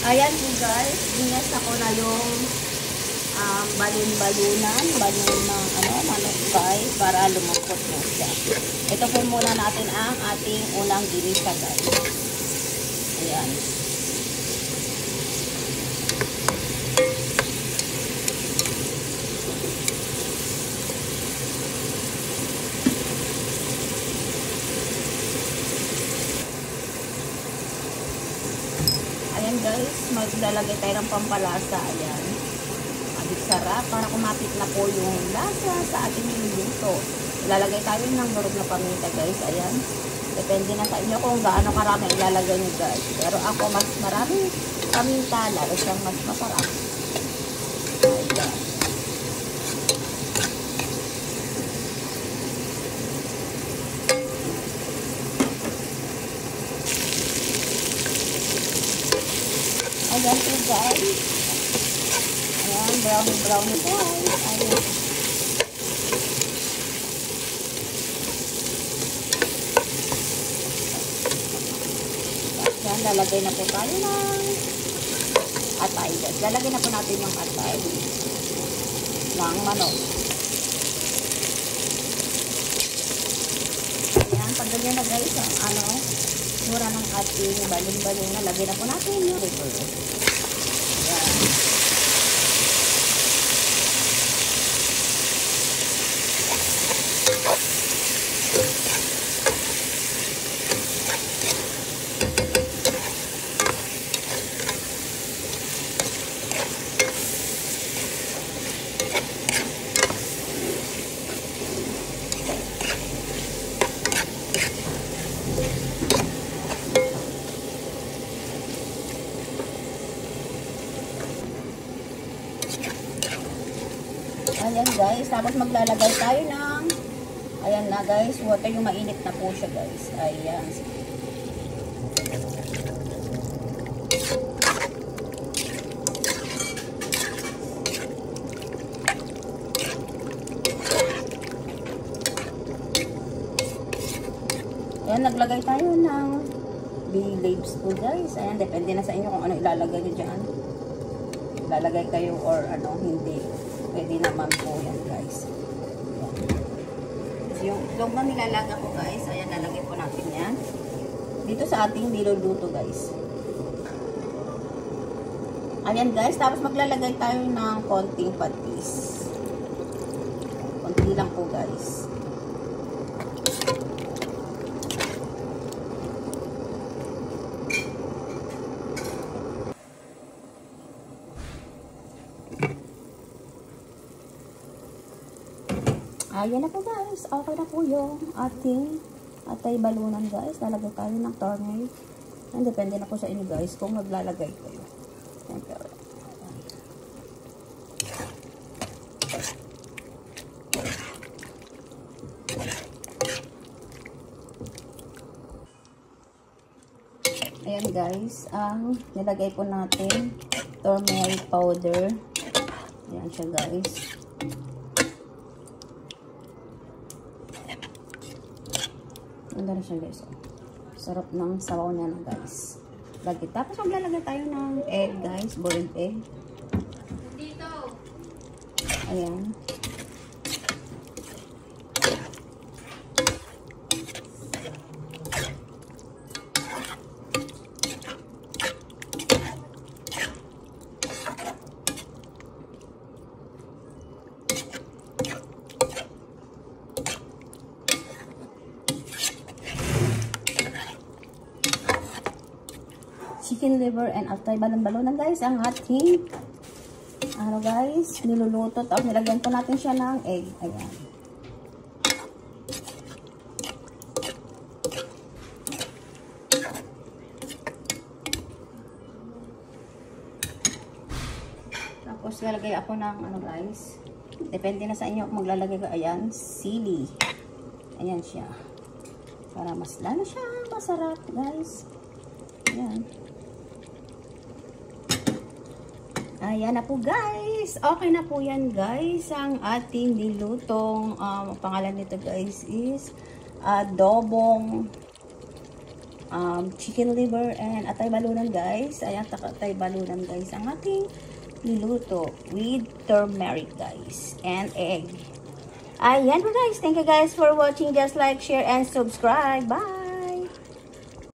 Ayan po guys, ginas ako na yung balon-balunan, balon ng manukay para lumapot mo siya. Ito po muna natin ang ating unang ginisa guys. Ayan. Ayan guys, maglalagay tayo ng pampalasa. Ayan. Sarap para kumapit na po yung lasa sa ating niluluto. Ilalagay tayo ng durog na paminta guys. Ayan. Depende na sa inyo kung gaano karami ilalagay nyo guys. Pero ako mas marami paminta, lalo siyang mas masarap. Ayan. Ayan po guys. Ayan, brown po. Ayan. Ayan, lalagay na po tayo ng atay. Lalagay na po natin yung atay ng manok. Ayan, pag ganyan na guys, ang mura ng ating balon-balon na, lagay na po natin yung river. Ayan. Ayan guys, tapos maglalagay tayo ng, ayan na guys, water, yung mainit na po siya guys. Ayan. Ayan, naglagay tayo ng bay leaves po guys. Ayan, depende na sa inyo kung ano ilalagay nyo dyan. Ilalagay kayo or hindi. Pwede naman po yan guys. So, yung itlog na nilalaga ko guys, ayan, lalagay po natin yan dito sa ating niluluto guys. Ayan guys, tapos maglalagay tayo ng konting patis. Konti lang po guys. Ayan na po guys. Okay na po yung ating atay balunan guys. Lalagay tayo ng turmeric. Depende na po sa inyo guys kung maglalagay kayo. Ayan guys. Ang nilagay po natin turmeric powder. Ayan siya guys. Ganda na siya guys. Sarap ng sabaw niya na guys. Tapos maglalagay tayo ng egg guys. Boiled egg. Dito. Ayan. Chicken liver and atay balon-balonan guys ang ating guys niluluto, tapos nilagyan po natin siya ng egg. Ayan. Tapos lalagay ako ng guys, depende na sa inyo kung maglalagay ka. Ayan, sili. Ayan siya para mas lalo siya masarap guys. Ayan. Ayan na po guys. Okay na po yan guys. Ang ating nilutong pangalan nito guys is adobong chicken liver and atay balunan guys. Ayan, atay balunan guys ang ating niluto with turmeric guys and egg. Ayan po guys. Thank you guys for watching. Just like, share, and subscribe. Bye!